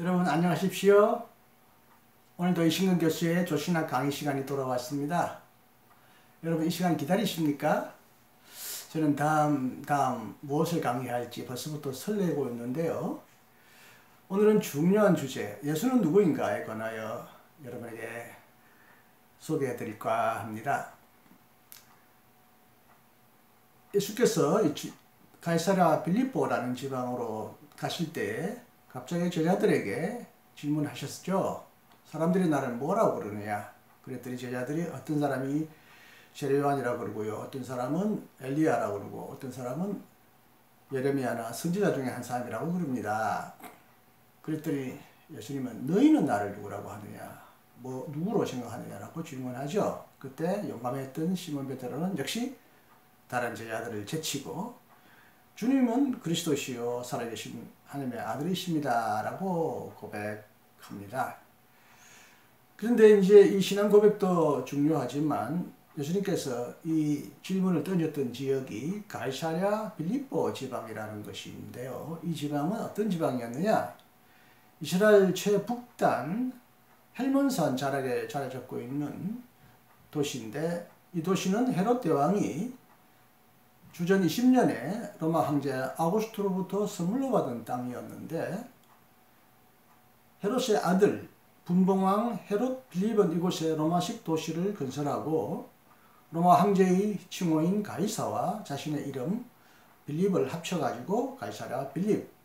여러분 안녕하십시오. 오늘도 이신근 교수의 조신학 강의 시간이 돌아왔습니다. 여러분 이 시간 기다리십니까? 저는 다음 무엇을 강의할지 벌써부터 설레고 있는데요. 오늘은 중요한 주제, 예수는 누구인가에 관하여 여러분에게 소개해 드릴까 합니다. 예수께서 가이사랴 빌립보라는 지방으로 가실 때 갑자기 제자들에게 질문하셨죠. 사람들이 나를 뭐라고 그러느냐? 그랬더니 제자들이 어떤 사람이 세례요한이라고 그러고요. 어떤 사람은 엘리야라고 그러고 어떤 사람은 예레미야나 선지자 중에 한 사람이라고 그럽니다. 그랬더니 예수님은 너희는 나를 누구라고 하느냐? 누구로 생각하느냐라고 질문하죠. 그때 용감했던 시몬 베드로는 역시 다른 제자들을 제치고 주님은 그리스도시요 살아계신 하나님의 아들이십니다 라고 고백합니다. 그런데 이제 이 신앙 고백도 중요하지만 예수님께서 이 질문을 던졌던 지역이 가이사랴 빌립보 지방이라는 것인데요. 이 지방은 어떤 지방이었느냐? 이스라엘 최북단 헬몬산 자락에 자리 잡고 있는 도시인데, 이 도시는 헤롯 대왕이 주전 20년에 로마 황제 아우구스토로부터 선물로 받은 땅이었는데, 헤롯의 아들 분봉왕 헤롯 빌립은 이곳에 로마식 도시를 건설하고 로마 황제의 칭호인 가이사와 자신의 이름 빌립을 합쳐가지고 가이사랴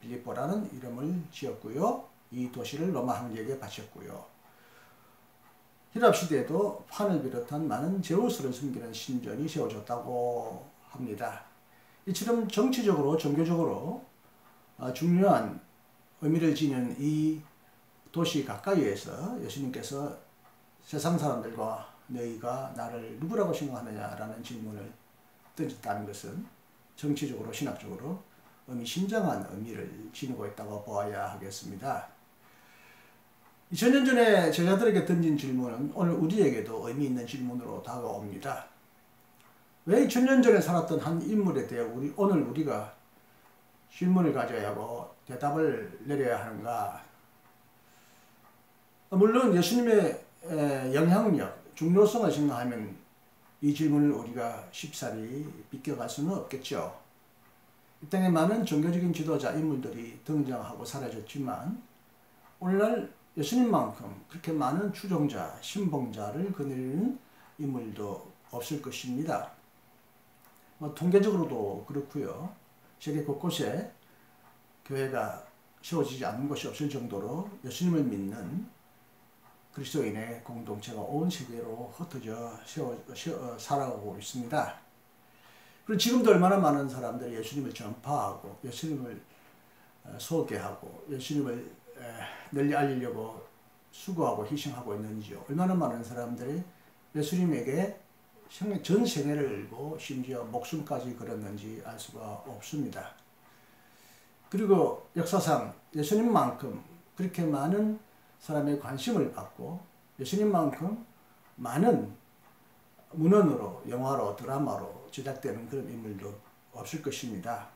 빌립보라는 이름을 지었고요. 이 도시를 로마 황제에게 바쳤고요. 히랍 시대에도 판을 비롯한 많은 제우스를 섬기는 신전이 세워졌다고 합니다. 이처럼 정치적으로 종교적으로 중요한 의미를 지닌 이 도시 가까이에서 예수님께서 세상 사람들과 너희가 나를 누구라고 생각하느냐라는 질문을 던졌다는 것은 정치적으로 신학적으로 의미심장한 의미를 지니고 있다고 보아야 하겠습니다. 2000년 전에 제자들에게 던진 질문은 오늘 우리에게도 의미 있는 질문으로 다가옵니다. 왜 2000년 전에 살았던 한 인물에 대해 오늘 우리가 질문을 가져야 하고 대답을 내려야 하는가? 물론 예수님의 영향력, 중요성을 생각하면 이 질문을 우리가 쉽사리 비껴갈 수는 없겠죠. 이 땅에 많은 종교적인 지도자 인물들이 등장하고 사라졌지만 오늘날 예수님만큼 그렇게 많은 추종자, 신봉자를 거느리는 인물도 없을 것입니다. 통계적으로도 그렇고요. 세계 곳곳에 교회가 세워지지 않는 곳이 없을 정도로 예수님을 믿는 그리스도인의 공동체가 온 세계로 흩어져 살아가고 있습니다. 그리고 지금도 얼마나 많은 사람들이 예수님을 전파하고 예수님을 소개하고 예수님을 널리 알리려고 수고하고 희생하고 있는지요. 얼마나 많은 사람들이 예수님에게 전 생애를 걸고 심지어 목숨까지 걸었는지 알 수가 없습니다. 그리고 역사상 예수님만큼 그렇게 많은 사람의 관심을 받고 예수님만큼 많은 문헌으로, 영화로, 드라마로 제작되는 그런 인물도 없을 것입니다.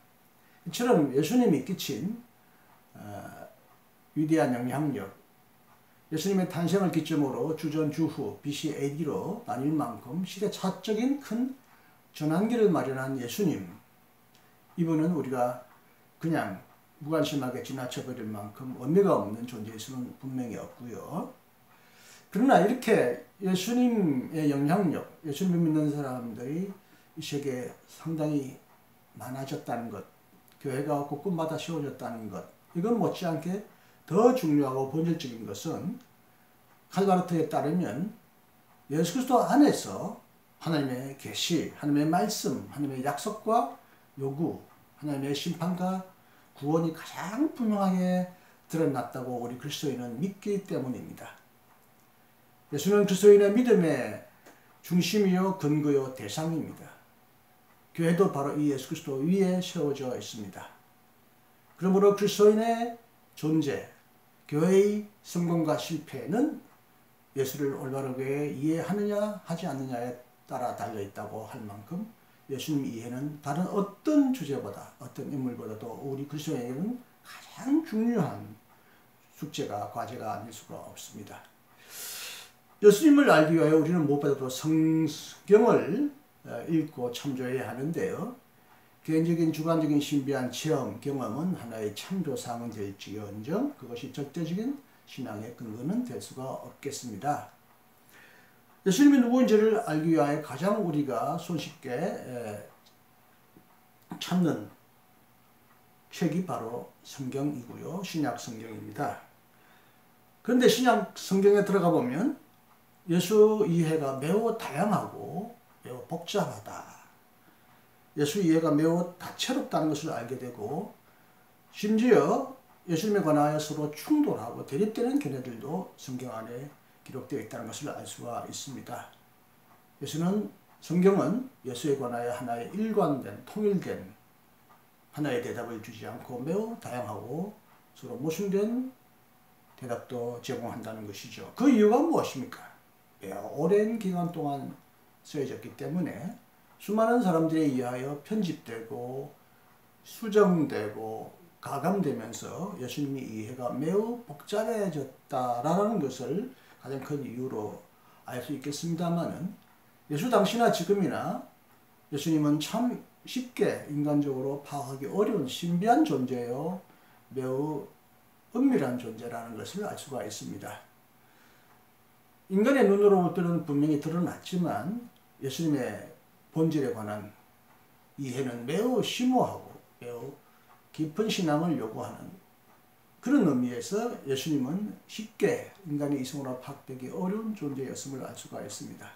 이처럼 예수님이 끼친 위대한 영향력, 예수님의 탄생을 기점으로 주전 주후 BC AD로 나뉠 만큼 시대차적인 큰 전환기를 마련한 예수님, 이분은 우리가 그냥 무관심하게 지나쳐버릴 만큼 의미가 없는 존재일 수는 분명히 없고요. 그러나 이렇게 예수님의 영향력, 예수님을 믿는 사람들이 이 세계에 상당히 많아졌다는 것, 교회가 곳곳마다 세워졌다는 것, 이건 못지않게 더 중요하고 본질적인 것은 칼바르트에 따르면 예수 그리스도 안에서 하나님의 계시, 하나님의 말씀, 하나님의 약속과 요구, 하나님의 심판과 구원이 가장 분명하게 드러났다고 우리 그리스도인은 믿기 때문입니다. 예수는 그리스도인의 믿음의 중심이요 근거요 대상입니다. 교회도 바로 이 예수 그리스도 위에 세워져 있습니다. 그러므로 그리스도인의 존재, 교회의 성공과 실패는 예수를 올바르게 이해하느냐 하지 않느냐에 따라 달려있다고 할 만큼 예수님 이해는 다른 어떤 주제보다 어떤 인물보다도 우리 그리스도인에게는 가장 중요한 숙제가 과제가 아닐 수가 없습니다. 예수님을 알기 위하여 우리는 무엇보다도 성경을 읽고 참조해야 하는데요. 개인적인 주관적인 신비한 체험, 경험은 하나의 참조사항은 될지언정 그것이 절대적인 신앙의 근거는 될 수가 없겠습니다. 예수님이 누구인지를 알기 위하여 가장 우리가 손쉽게 찾는 책이 바로 성경이고요. 신약 성경입니다. 그런데 신약 성경에 들어가 보면 예수 이해가 매우 다양하고 매우 복잡하다. 예수 이해가 매우 다채롭다는 것을 알게 되고 심지어 예수님에 관하여 서로 충돌하고 대립되는 견해들도 성경 안에 기록되어 있다는 것을 알 수가 있습니다. 성경은 예수에 관하여 하나의 일관된 통일된 하나의 대답을 주지 않고 매우 다양하고 서로 모순된 대답도 제공한다는 것이죠. 그 이유가 무엇입니까? 오랜 기간 동안 쓰여졌기 때문에 수많은 사람들에 의하여 편집되고 수정되고 가감되면서 예수님의 이해가 매우 복잡해졌다라는 것을 가장 큰 이유로 알 수 있겠습니다만은 예수 당시나 지금이나 예수님은 참 쉽게 인간적으로 파악하기 어려운 신비한 존재요 매우 은밀한 존재라는 것을 알 수가 있습니다. 인간의 눈으로부터는 분명히 드러났지만 예수님의 본질에 관한 이해는 매우 심오하고 매우 깊은 신앙을 요구하는 그런 의미에서 예수님은 쉽게 인간의 이성으로 파악되기 어려운 존재였음을 알 수가 있습니다.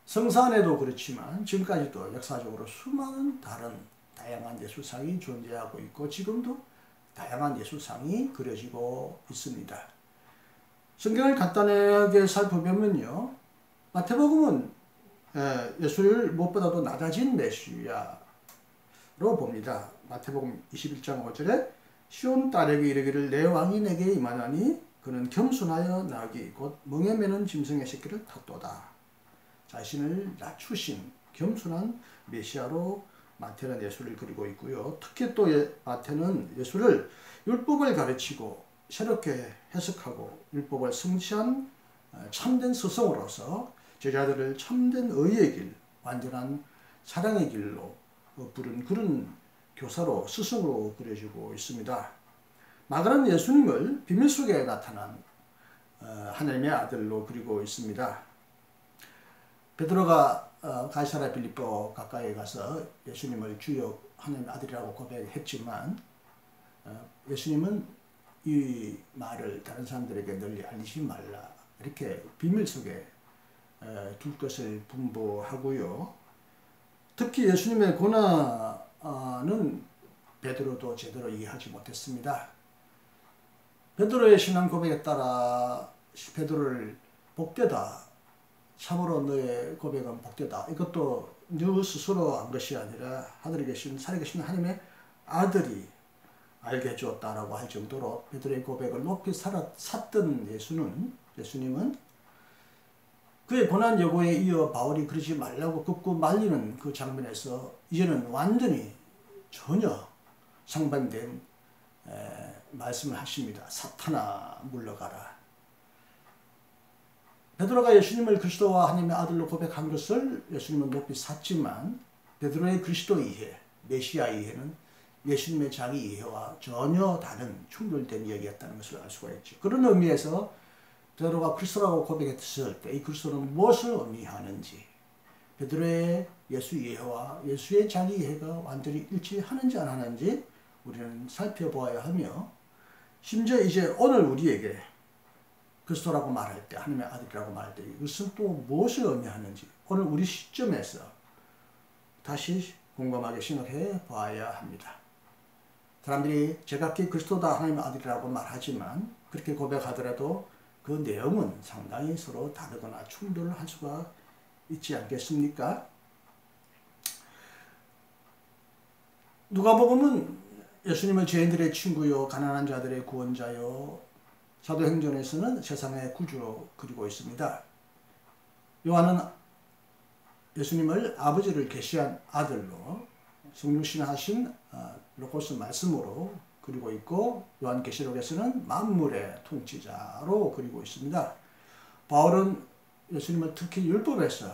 성서 안에도 그렇지만 지금까지도 역사적으로 수많은 다양한 예술상이 존재하고 있고 지금도 다양한 예술상이 그려지고 있습니다. 성경을 간단하게 살펴보면요. 마태복음은 예수를 무엇보다도 낮아진 메시아로 봅니다. 마태복음 21장 5절에 시온 딸에게 이르기를 내 왕이 내게 임하나니 그는 겸손하여 나귀 곧 멍에 매는 짐승의 새끼를 탔도다. 자신을 낮추신 겸손한 메시아로 마태는 예수를 그리고 있고요. 특히 또 마태는 예수를 율법을 가르치고 새롭게 해석하고 율법을 성취한 참된 스승으로서 제자들을 참된 의의 길, 완전한 사랑의 길로 부른 그런 교사로 스승으로 그려지고 있습니다. 마가는 예수님을 비밀 속에 나타난 하나님의 아들로 그리고 있습니다. 베드로가 가이사랴 빌립보 가까이에 가서 예수님을 주여 하나님의 아들이라고 고백했지만 예수님은 이 말을 다른 사람들에게 널리 알리지 말라 이렇게 비밀 속에 둘 것을 분부하고요. 특히 예수님의 고난은 베드로도 제대로 이해하지 못했습니다. 베드로의 신앙 고백에 따라 베드로를 복되다, 참으로 너의 고백은 복되다. 이것도 너 스스로 한 것이 아니라 하늘에 계신 살아계신 하나님의 아들이 알게 해주었다라고 할 정도로 베드로의 고백을 높이 샀던 예수님은 그의 고난 여고에 이어 바울이 그러지 말라고 긋고 말리는 그 장면에서 이제는 완전히 전혀 상반된 말씀을 하십니다. 사탄아 물러가라. 베드로가 예수님을 그리스도와 하나님의 아들로 고백한 것을 예수님은 높이 샀지만 베드로의 그리스도 이해, 메시아 이해는 예수님의 자기 이해와 전혀 다른 충돌된 이야기였다는 것을 알 수가 있죠. 그런 의미에서 베드로가 그리스도라고 고백했을 때 이 그리스도는 무엇을 의미하는지 베드로의 예수 이해와 예수의 자기 이해가 완전히 일치하는지 안 하는지 우리는 살펴보아야 하며 심지어 이제 오늘 우리에게 그리스도라고 말할 때 하나님의 아들이라고 말할 때 이것은 또 무엇을 의미하는지 오늘 우리 시점에서 다시 곰곰하게 생각해 봐야 합니다. 사람들이 제각기 그리스도다 하나님의 아들이라고 말하지만 그렇게 고백하더라도 그 내용은 상당히 서로 다르거나 충돌을 할 수가 있지 않겠습니까? 누가복음은 예수님을 죄인들의 친구요 가난한 자들의 구원자요 사도행전에서는 세상의 구주로 그리고 있습니다. 요한은 예수님을 아버지를 계시한 아들로 성육신하신 로고스 말씀으로 그리고 있고 요한계시록에서는 만물의 통치자로 그리고 있습니다. 바울은 예수님을 특히 율법에서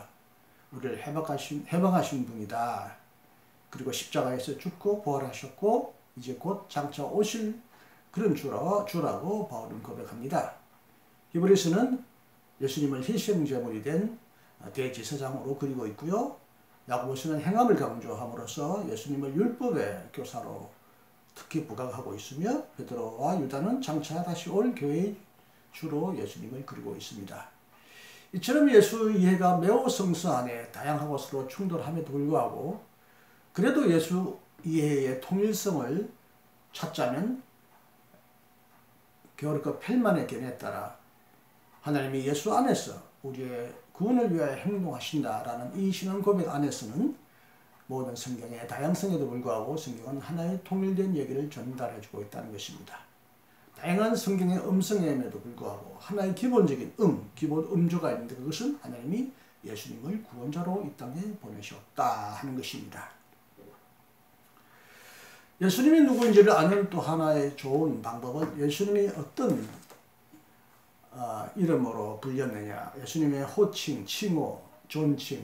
우리를 해방하신 분이다. 그리고 십자가에서 죽고 부활하셨고 이제 곧 장차 오실 그런 주라고 바울은 고백합니다. 히브리서는 예수님을 희생제물이 된 대제사장으로 그리고 있고요. 야고보서는 행함을 강조함으로써 예수님을 율법의 교사로 특히 부각하고 있으며 베드로와 유다는 장차 다시 올 교회의 주로 예수님을 그리고 있습니다. 이처럼 예수 이해가 매우 성서 안에 다양하고 서로 충돌함에도 불구하고 그래도 예수 이해의 통일성을 찾자면 게오르크 펠만의 견해에 따라 하나님이 예수 안에서 우리의 구원을 위하여 행동하신다라는 이 신앙 고백 안에서는 모든 성경의 다양성에도 불구하고 성경은 하나의 통일된 얘기를 전달해주고 있다는 것입니다. 다양한 성경의 음성임에도 불구하고 하나의 기본적인 기본 음조가 있는데 그것은 하나님이 예수님을 구원자로 이 땅에 보내셨다 하는 것입니다. 예수님이 누구인지를 아는 또 하나의 좋은 방법은 예수님이 어떤 이름으로 불렸느냐, 예수님의 호칭, 칭호, 존칭을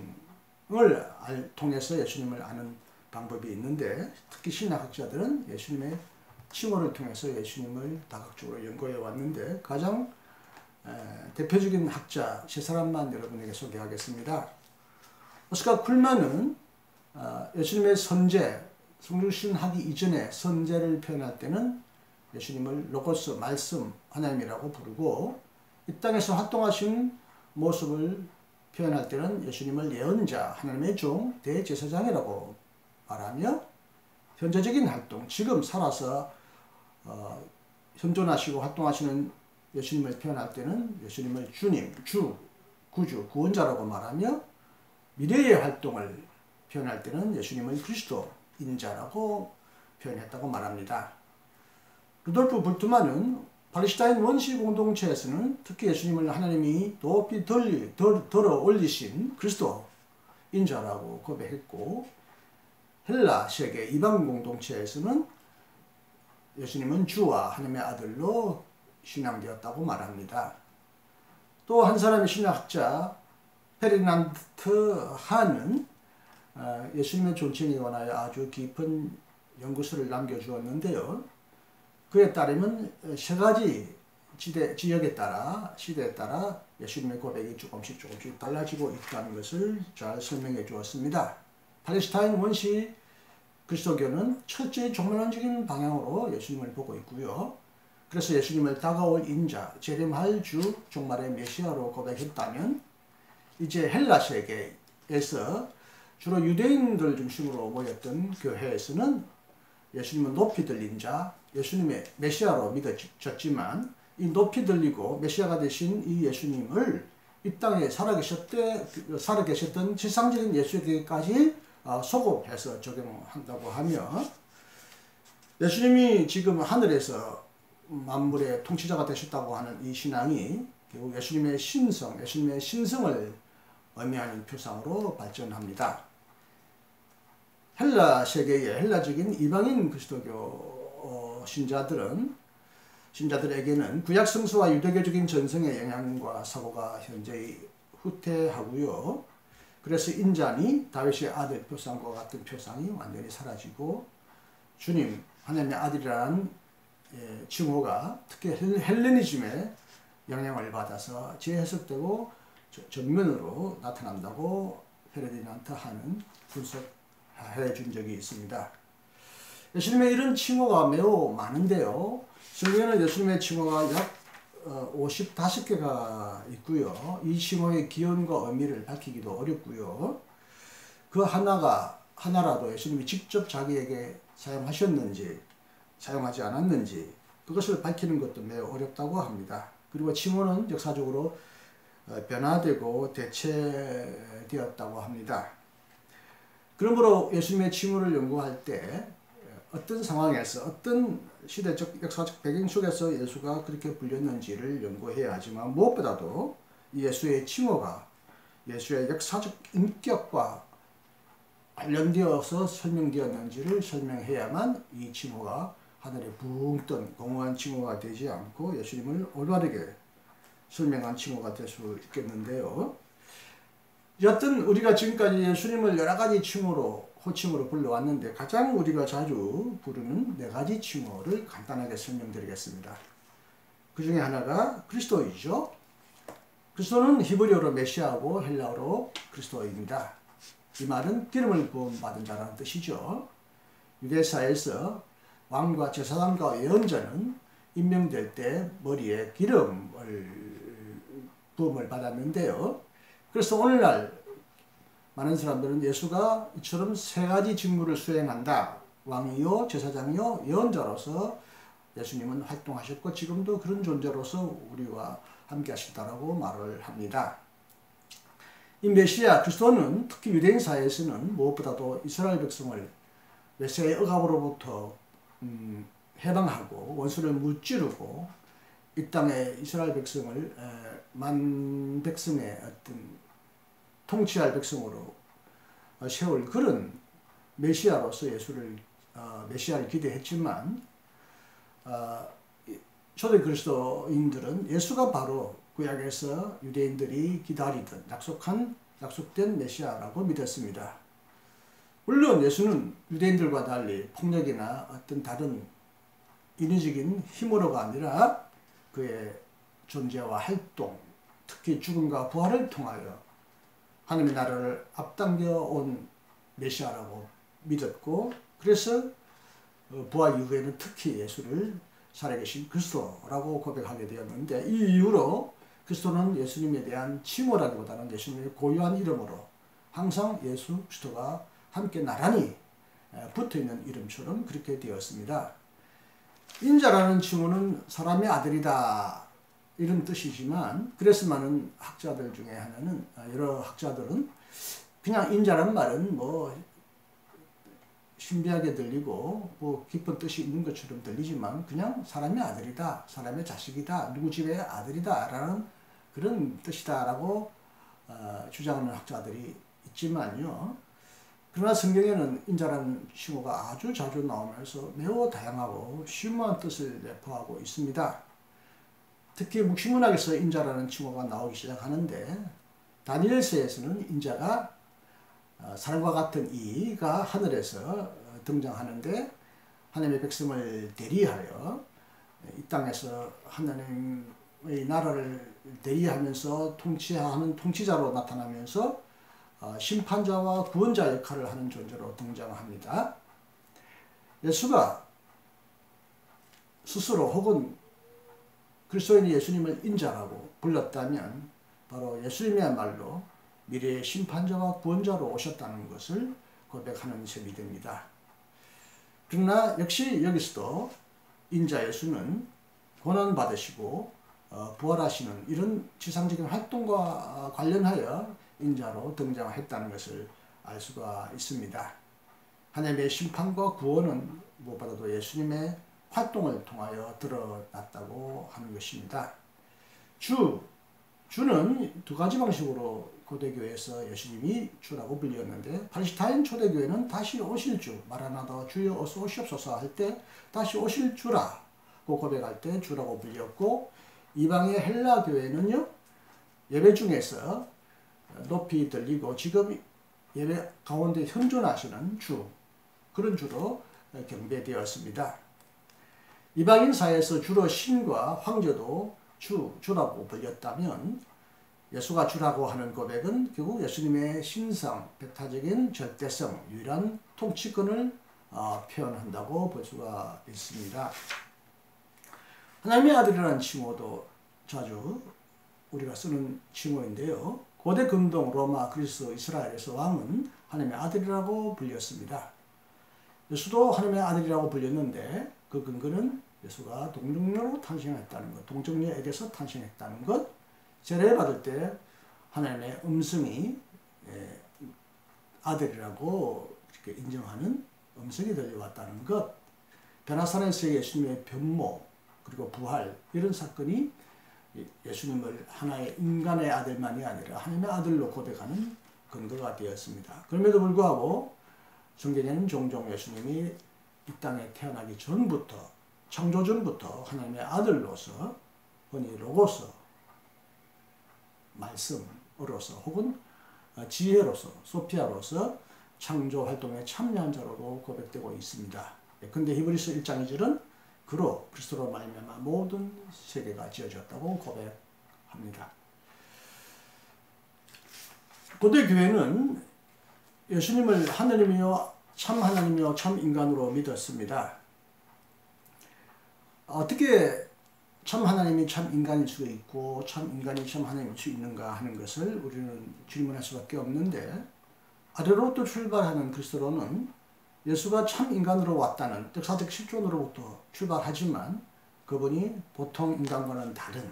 통해서 예수님을 아는 방법이 있는데 특히 신학학자들은 예수님의 칭호를 통해서 예수님을 다각적으로 연구해 왔는데 가장 대표적인 학자 세 사람만 여러분에게 소개하겠습니다. 오스카 쿨만은 예수님의 선제, 성육신하기 이전에 선제를 표현할 때는 예수님을 로고스, 말씀, 하나님이라고 부르고 이 땅에서 활동하신 모습을 표현할 때는 예수님을 예언자, 하나님의 종, 대제사장이라고 말하며 현재적인 활동, 지금 살아서 현존하시고 활동하시는 예수님을 표현할 때는 예수님을 주님, 주, 구주, 구원자라고 말하며 미래의 활동을 표현할 때는 예수님을 그리스도인자라고 표현했다고 말합니다. 루돌프 불트만은 팔레스타인 원시 공동체에서는 특히 예수님을 하나님이 높이 들어 올리신 그리스도인자라고 고백했고 헬라 세계 이방 공동체에서는 예수님은 주와 하나님의 아들로 신앙되었다고 말합니다. 또 한 사람의 신학자 페르난트 한은 예수님의 존칭에 관하여 아주 깊은 연구서를 남겨주었는데요. 그에 따르면 세 가지 지역에 따라 시대에 따라 예수님의 고백이 조금씩 달라지고 있다는 것을 잘 설명해 주었습니다. 팔레스타인 원시 그리스도교는 철저히 종말론적인 방향으로 예수님을 보고 있고요. 그래서 예수님을 다가올 인자, 재림할 주, 종말의 메시아로 고백했다면 이제 헬라 세계에서 주로 유대인들 중심으로 모였던 교회에서는 예수님은 높이 들린 자, 예수님의 메시아로 믿어졌지만 이 높이 들리고 메시아가 되신 이 예수님을 이 땅에 살아계셨던 지상적인 예수에게까지 소급해서 적용한다고 하며 예수님이 지금 하늘에서 만물의 통치자가 되셨다고 하는 이 신앙이 결국 예수님의 신성을 의미하는 표상으로 발전합니다. 헬라 세계의 헬라적인 이방인 그리스도교 신자들에게는 구약 성서와 유대교적인 전성의 영향과 사고가 현저히 후퇴하고요. 그래서 인자니 다윗의 아들 표상과 같은 표상이 완전히 사라지고 주님, 하나님의 아들이라는 칭호가 특히 헬레니즘의 영향을 받아서 재해석되고 전면으로 나타난다고 페르디난트 한은 분석해 준 적이 있습니다. 예수님의 이런 칭호가 매우 많은데요. 성경에는 예수님의 칭호가 약 55개가 있고요. 이 칭호의 기원과 의미를 밝히기도 어렵고요. 그 하나라도 예수님이 직접 자기에게 사용하셨는지 사용하지 않았는지 그것을 밝히는 것도 매우 어렵다고 합니다. 그리고 칭호는 역사적으로 변화되고 대체되었다고 합니다. 그러므로 예수님의 칭호를 연구할 때 어떤 상황에서 어떤 시대적 역사적 배경 속에서 예수가 그렇게 불렸는지를 연구해야 하지만 무엇보다도 이 예수의 칭호가 예수의 역사적 인격과 관련되어서 설명되었는지를 설명해야만 이 칭호가 하늘에 붕 뜬 공허한 칭호가 되지 않고 예수님을 올바르게 설명한 칭호가 될 수 있겠는데요. 여하튼 우리가 지금까지 예수님을 여러 가지 칭호로 호칭으로 불러왔는데 가장 우리가 자주 부르는 네 가지 칭호를 간단하게 설명드리겠습니다. 그 중에 하나가 그리스도이죠. 그리스도는 히브리어로 메시아고 헬라어로 그리스도입니다. 이 말은 기름을 부음 받은 자라는 뜻이죠. 유대사에서 왕과 제사장과 예언자는 임명될 때 머리에 기름을 부음을 받았는데요. 그래서 오늘날 많은 사람들은 예수가 이처럼 세 가지 직무를 수행한다. 왕이요, 제사장이요, 예언자로서 예수님은 활동하셨고 지금도 그런 존재로서 우리와 함께 하신다라고 말을 합니다. 이 메시아 그리스도는 특히 유대인 사회에서는 무엇보다도 이스라엘 백성을 메시아의 억압으로부터 해방하고 원수를 무찌르고 이 땅에 이스라엘 백성을 만 백성의 어떤 통치할 백성으로 세울 그런 메시아로서 메시아를 기대했지만 초대 그리스도인들은 예수가 바로 구약에서 유대인들이 기다리던 약속된 메시아라고 믿었습니다. 물론 예수는 유대인들과 달리 폭력이나 어떤 다른 인위적인 힘으로가 아니라 그의 존재와 활동, 특히 죽음과 부활을 통하여 하나님의 나라를 앞당겨 온 메시아라고 믿었고 그래서 부활 이후에는 특히 예수를 살아계신 그리스도라고 고백하게 되었는데 이 이후로 그리스도는 예수님에 대한 칭호라기보다는 예수님의 고유한 이름으로 항상 예수 그리스도가 함께 나란히 붙어있는 이름처럼 그렇게 되었습니다. 인자라는 칭호는 사람의 아들이다 이런 뜻이지만 그래서 많은 학자들 중에 하나는 여러 학자들은 그냥 인자라는 말은 뭐 신비하게 들리고 뭐 깊은 뜻이 있는 것처럼 들리지만 그냥 사람의 아들이다, 사람의 자식이다, 누구 집의 아들이다 라는 그런 뜻이다 라고 주장하는 학자들이 있지만요. 그러나 성경에는 인자라는 칭호가 아주 자주 나오면서 매우 다양하고 심오한 뜻을 내포하고 있습니다. 특히 묵시문학에서 인자라는 칭호가 나오기 시작하는데 다니엘서에서는 인자가 사람과 같은 이가 하늘에서 등장하는데 하나님의 백성을 대리하여 이 땅에서 하나님의 나라를 대리하면서 통치하는 통치자로 나타나면서 심판자와 구원자 역할을 하는 존재로 등장합니다. 예수가 스스로 혹은 그리스도인이 예수님을 인자라고 불렀다면 바로 예수님이야말로 미래의 심판자와 구원자로 오셨다는 것을 고백하는 셈이 됩니다. 그러나 역시 여기서도 인자 예수는 고난받으시고 부활하시는 이런 지상적인 활동과 관련하여 인자로 등장했다는 것을 알 수가 있습니다. 하나님의 심판과 구원은 무엇보다도 예수님의 활동을 통하여 드러났다고 하는 것입니다. 주는 두 가지 방식으로 고대교회에서 예수님이 주라고 불렸는데 팔레스타인 초대교회는 다시 오실 주, 마라나다 주여 어서 오시옵소서 할 때 다시 오실 주라고 고백할 때 주라고 불렸고 이방의 헬라 교회는요 예배 중에서 높이 들리고 지금 예배 가운데 현존하시는 주 그런 주로 경배되었습니다. 이방인 사회에서 주로 신과 황제도 주라고 불렸다면 예수가 주라고 하는 고백은 결국 예수님의 신성, 백타적인 절대성, 유일한 통치권을 표현한다고 볼 수가 있습니다. 하나님의 아들이라는 칭호도 자주 우리가 쓰는 칭호인데요. 고대 근동, 로마, 그리스, 이스라엘에서 왕은 하나님의 아들이라고 불렸습니다. 예수도 하나님의 아들이라고 불렸는데 그 근거는 예수가 동정녀로 탄생했다는 것, 동정녀에게서 탄생했다는 것, 세례받을 때 하나님의 음성이 아들이라고 이렇게 인정하는 음성이 들려왔다는 것, 베나사렛의 예수님의 변모 그리고 부활 이런 사건이 예수님을 하나의 인간의 아들만이 아니라 하나님의 아들로 고백하는 근거가 되었습니다. 그럼에도 불구하고 성경에는 종종 예수님이 이 땅에 태어나기 전부터, 창조 전부터 하나님의 아들로서, 흔히 로고스, 말씀으로서 혹은 지혜로서, 소피아로서 창조 활동에 참여한 자로도 고백되고 있습니다. 근데 히브리서 1장 2절은 그로 그리스도로 말미암아 모든 세계가 지어졌다고 고백합니다. 고대 교회는 예수님을 하나님이요 참 하나님이요 참 인간으로 믿었습니다. 어떻게 참 하나님이 참 인간일 수 있고 참 인간이 참 하나님일 수 있는가 하는 것을 우리는 질문할 수밖에 없는데, 아래로부터 출발하는 그리스도로는 예수가 참 인간으로 왔다는 역사적 실존으로부터 출발하지만 그분이 보통 인간과는 다른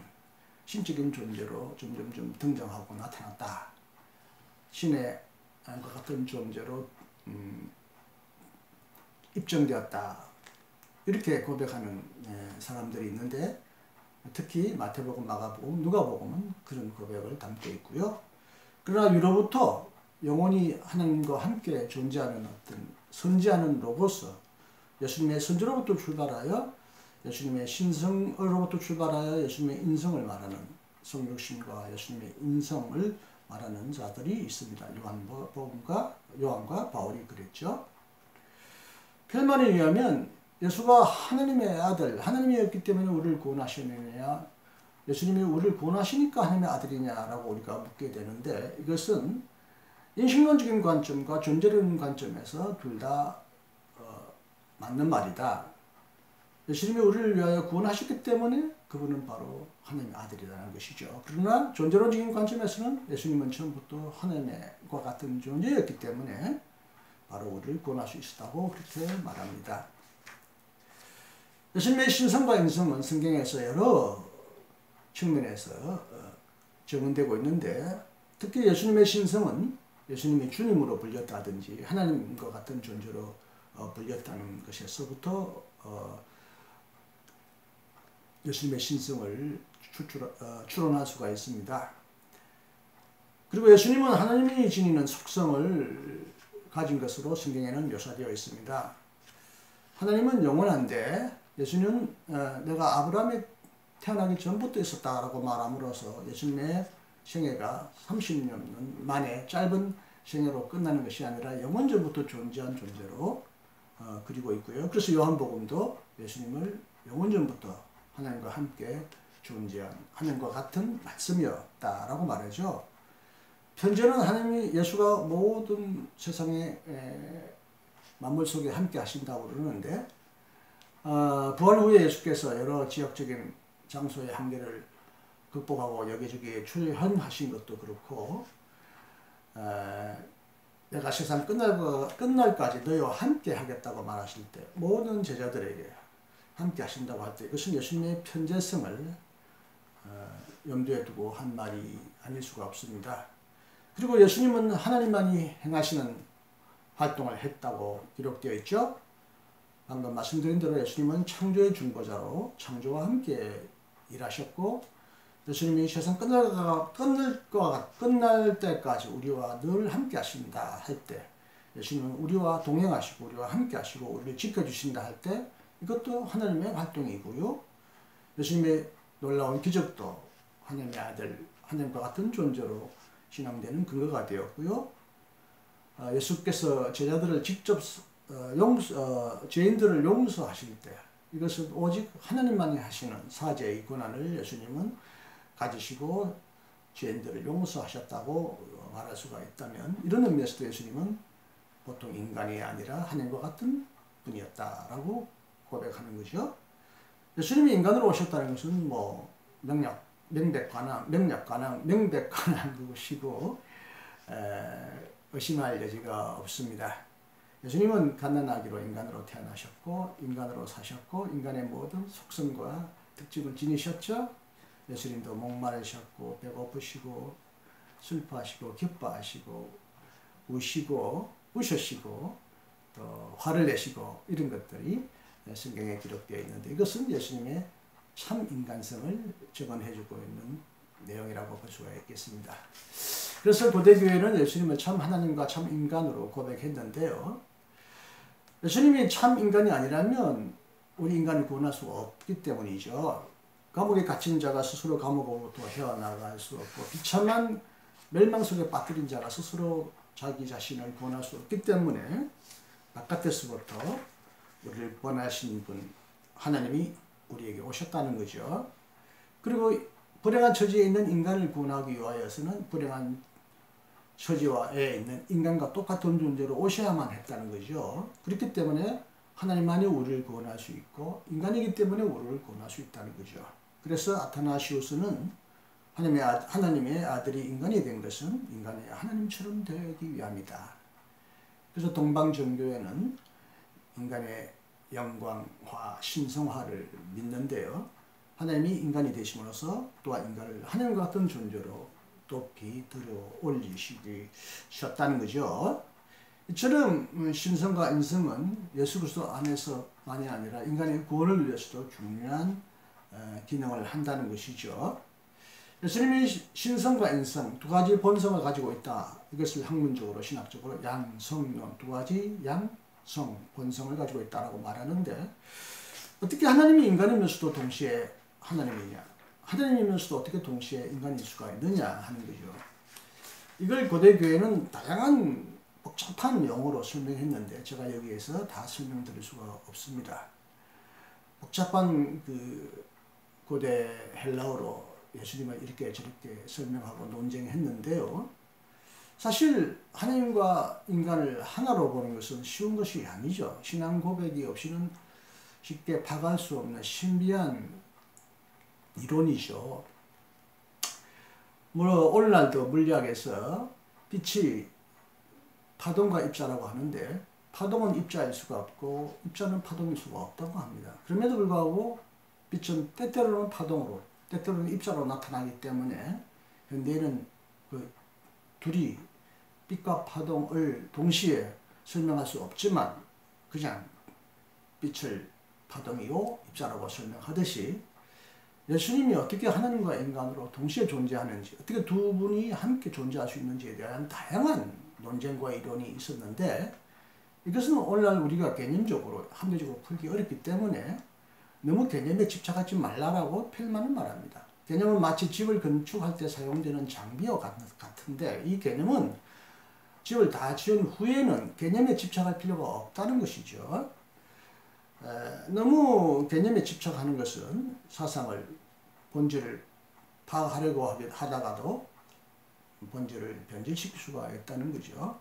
신적인 존재로 점점점 등장하고 나타났다. 신의 것 같은 존재로 입증되었다. 이렇게 고백하는 사람들이 있는데, 특히 마태복음, 마가복음, 누가복음은 그런 고백을 담고 있고요. 그러나 위로부터 영원히 하나님과 함께 존재하는 어떤 선지하는 로고스, 예수님의 선지로부터 출발하여 예수님의 신성으로부터 출발하여 예수님의 인성을 말하는 성육신과 예수님의 인성을 말하는 자들이 있습니다. 요한과 바울이 그랬죠. 펠만에 의하면 예수가 하나님의 아들, 하나님이었기 때문에 우리를 구원하시느냐, 예수님이 우리를 구원하시니까 하나님의 아들이냐라고 우리가 묻게 되는데, 이것은 인식론적인 관점과 존재론적인 관점에서 둘 다 맞는 말이다. 예수님이 우리를 위하여 구원하셨기 때문에 그분은 바로 하나님의 아들이라는 것이죠. 그러나 존재론적인 관점에서는 예수님은 처음부터 하나님과 같은 존재였기 때문에 바로 우리를 구원할 수 있었다고 그렇게 말합니다. 예수님의 신성과 인성은 성경에서 여러 측면에서 적용되고 있는데, 특히 예수님의 신성은 예수님이 주님으로 불렸다든지 하나님과 같은 존재로 불렸다는 것에서부터 예수님의 신성을 추론할 수가 있습니다. 그리고 예수님은 하나님이 지니는 속성을 가진 것으로 성경에는 묘사되어 있습니다. 하나님은 영원한데 예수님은 내가 아브라함이 태어나기 전부터 있었다라고 말함으로써 예수님의 생애가 30년 만에 짧은 생애로 끝나는 것이 아니라 영원전부터 존재한 존재로 그리고 있고요. 그래서 요한복음도 예수님을 영원전부터 하나님과 함께 존재한 하나님과 같은 말씀이었다라고 말하죠. 현재는 하나님이 예수가 모든 세상의 만물 속에 함께 하신다고 그러는데, 부활 후에 예수께서 여러 지역적인 장소의 한계를 극복하고 여기저기 출현하신 것도 그렇고, 내가 세상 끝날까지 너희와 함께 하겠다고 말하실 때 모든 제자들에게 함께 하신다고 할 때 이것은 예수님의 편재성을 염두에 두고 한 말이 아닐 수가 없습니다. 그리고 예수님은 하나님만이 행하시는 활동을 했다고 기록되어 있죠. 방금 말씀드린 대로 예수님은 창조의 중보자로 창조와 함께 일하셨고, 예수님이 세상 끝날 때까지 우리와 늘 함께 하신다 할 때, 예수님은 우리와 동행하시고 우리와 함께 하시고 우리를 지켜주신다 할 때 이것도 하나님의 활동이고요. 예수님의 놀라운 기적도 하나님의 아들, 하나님과 같은 존재로 신앙되는 근거가 되었고요. 예수께서 제자들을 직접 죄인들을 용서하실 때 이것은 오직 하나님만이 하시는 사죄의 권한을 예수님은 가지시고 죄인들을 용서하셨다고 말할 수가 있다면, 이런 의미에서도 예수님은 보통 인간이 아니라 하나님과 같은 분이었다라고 고백하는 거죠. 예수님이 인간으로 오셨다는 것은 뭐 명백관한 것이고 의심할 여지가 없습니다. 예수님은 갓난아기로 인간으로 태어나셨고 인간으로 사셨고 인간의 모든 속성과 특징을 지니셨죠. 예수님도 목마르셨고 배고프시고 슬퍼하시고 기뻐하시고 우시고 우셨시고 또 화를 내시고 이런 것들이 성경에 기록되어 있는데, 이것은 예수님의 참 인간성을 증언해주고 있는 내용이라고 볼 수가 있겠습니다. 그래서 고대교회는 예수님을 참 하나님과 참 인간으로 고백했는데요. 예수님이 참 인간이 아니라면 우리 인간을 구원할 수가 없기 때문이죠. 감옥에 갇힌 자가 스스로 감옥으로부터 헤어나갈 수 없고 비참한 멸망 속에 빠뜨린 자가 스스로 자기 자신을 구원할 수 없기 때문에 바깥에서부터 우리를 구원하신 분 하나님이 우리에게 오셨다는 거죠. 그리고 불행한 처지에 있는 인간을 구원하기 위하여서는 불행한 처지와에 있는 인간과 똑같은 존재로 오셔야만 했다는 거죠. 그렇기 때문에 하나님만이 우리를 구원할 수 있고 인간이기 때문에 우리를 구원할 수 있다는 거죠. 그래서 아타나시우스는 하나님의 아들이 인간이 된 것은 인간이 하나님처럼 되기 위함이다. 그래서 동방정교회는 인간의 영광화, 신성화를 믿는데요. 하나님이 인간이 되심으로써 또한 인간을 하나님과 같은 존재로 높이 들어 올리셨다는 거죠. 이처럼 신성과 인성은 예수 그리스도 안에서만이 아니라 인간의 구원을 위해서도 중요한 기능을 한다는 것이죠. 예수님이 신성과 인성 두 가지 본성을 가지고 있다. 이것을 학문적으로 신학적으로 양성론 두 가지 양성 본성을 가지고 있다라고 말하는데 어떻게 하나님이 인간이면서도 동시에 하나님이냐? 하나님이면서도 어떻게 동시에 인간일 수가 있느냐 하는 거죠. 이걸 고대교회는 다양한 복잡한 용어로 설명했는데 제가 여기에서 다 설명드릴 수가 없습니다. 복잡한 그 고대 헬라어로 예수님을 이렇게 저렇게 설명하고 논쟁했는데요. 사실 하나님과 인간을 하나로 보는 것은 쉬운 것이 아니죠. 신앙 고백이 없이는 쉽게 파갈 수 없는 신비한 이론이죠. 물론 오늘날도 물리학에서 빛이 파동과 입자라고 하는데 파동은 입자일 수가 없고 입자는 파동일 수가 없다고 합니다. 그럼에도 불구하고 빛은 때때로는 파동으로 때때로는 입자로 나타나기 때문에 현대에는 그 둘이 빛과 파동을 동시에 설명할 수 없지만 그냥 빛을 파동이요 입자라고 설명하듯이 예수님이 어떻게 하나님과 인간으로 동시에 존재하는지 어떻게 두 분이 함께 존재할 수 있는지에 대한 다양한 논쟁과 이론이 있었는데 이것은 오늘날 우리가 개념적으로 합리적으로 풀기 어렵기 때문에 너무 개념에 집착하지 말라라고 필만은 말합니다. 개념은 마치 집을 건축할 때 사용되는 장비와 같은데 이 개념은 집을 다 지은 후에는 개념에 집착할 필요가 없다는 것이죠. 너무 개념에 집착하는 것은 사상을 본질을 파악하려고 하다가도 본질을 변질시킬 수가 있다는 거죠.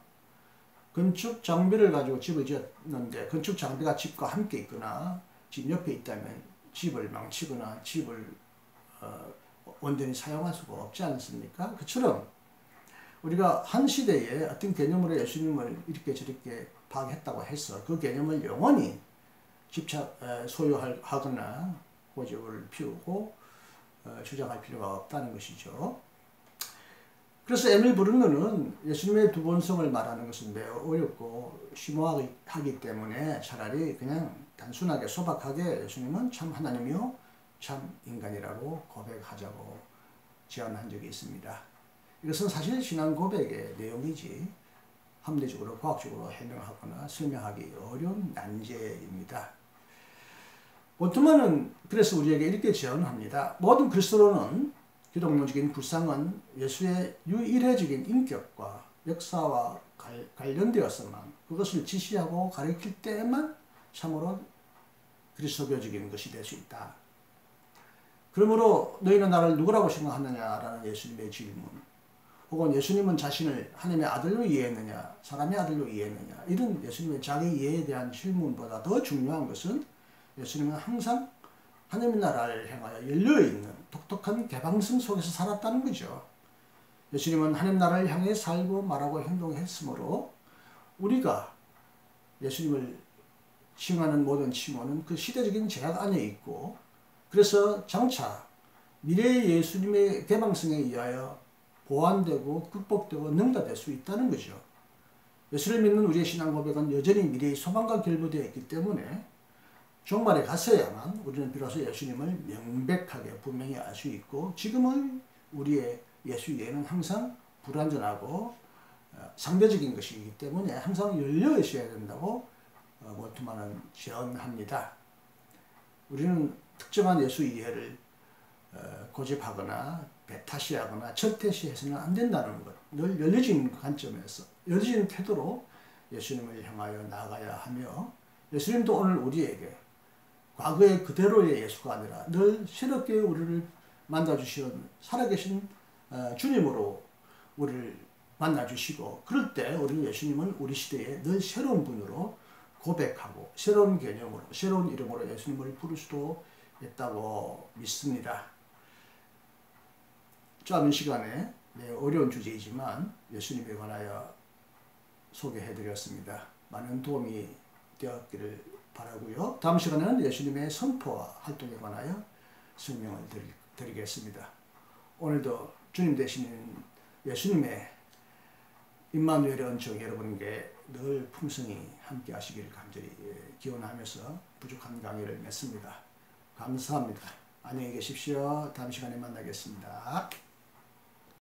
건축 장비를 가지고 집을 지었는데 건축 장비가 집과 함께 있거나 집 옆에 있다면 집을 망치거나 집을 온전히 사용할 수가 없지 않습니까? 그처럼 우리가 한 시대에 어떤 개념으로 예수님을 이렇게 저렇게 파악했다고 해서 그 개념을 영원히 소유하거나 고집을 피우고 주장할 필요가 없다는 것이죠. 그래서 에밀 브룬너는 예수님의 두 본성을 말하는 것은 매우 어렵고 심오하기 때문에 차라리 그냥 단순하게 소박하게 예수님은 참 하나님이요 참 인간이라고 고백하자고 제안한 적이 있습니다. 이것은 사실 신앙 고백의 내용이지 합리적으로 과학적으로 해명하거나 설명하기 어려운 난제입니다. 본트만은 그래서 우리에게 이렇게 제안합니다. 모든 그리스도로는 기독론적인 불상은 예수의 유일해적인 인격과 역사와 관련되어서만 그것을 지시하고 가르칠 때에만 참으로 그리스도교적인 것이 될 수 있다. 그러므로 너희는 나를 누구라고 생각하느냐라는 예수님의 질문 혹은 예수님은 자신을 하나님의 아들로 이해했느냐 사람의 아들로 이해했느냐 이런 예수님의 자기 이해에 대한 질문보다 더 중요한 것은 예수님은 항상 하나님의 나라를 향하여 열려있는 독특한 개방성 속에서 살았다는 거죠. 예수님은 하나님 나라를 향해 살고 말하고 행동했으므로 우리가 예수님을 칭하는 모든 칭호는 그 시대적인 제약 안에 있고 그래서 장차 미래의 예수님의 개방성에 의하여 보완되고 극복되고 능가될 수 있다는 거죠. 예수를 믿는 우리의 신앙 고백은 여전히 미래의 소망과 결부되어 있기 때문에 종말에 가서야만 우리는 비로소 예수님을 명백하게 분명히 알 수 있고 지금은 우리의 예수 이해는 항상 불완전하고 상대적인 것이기 때문에 항상 열려 있어야 된다고 몰트만은 제언합니다. 우리는 특정한 예수 이해를 고집하거나 배타시하거나 절대시해서는 안 된다는 것. 늘 열려진 관점에서 열려진 태도로 예수님을 향하여 나아가야 하며, 예수님도 오늘 우리에게 과거의 그대로의 예수가 아니라 늘 새롭게 우리를 만나주시는 살아계신 주님으로 우리를 만나주시고, 그럴 때 우리 예수님은 우리 시대에 늘 새로운 분으로 고백하고 새로운 개념으로 새로운 이름으로 예수님을 부를 수도 있다고 믿습니다. 짧은 시간에 어려운 주제이지만 예수님에 관하여 소개해드렸습니다. 많은 도움이 되었기를 바라고요. 다음 시간에는 예수님의 선포와 활동에 관하여 설명을 드리겠습니다. 오늘도 주님 되시는 예수님의 임마누엘의 은총 여러분께 늘 풍성히 함께 하시기를 간절히 기원하면서 부족한 강의를 맺습니다. 감사합니다. 안녕히 계십시오. 다음 시간에 만나겠습니다.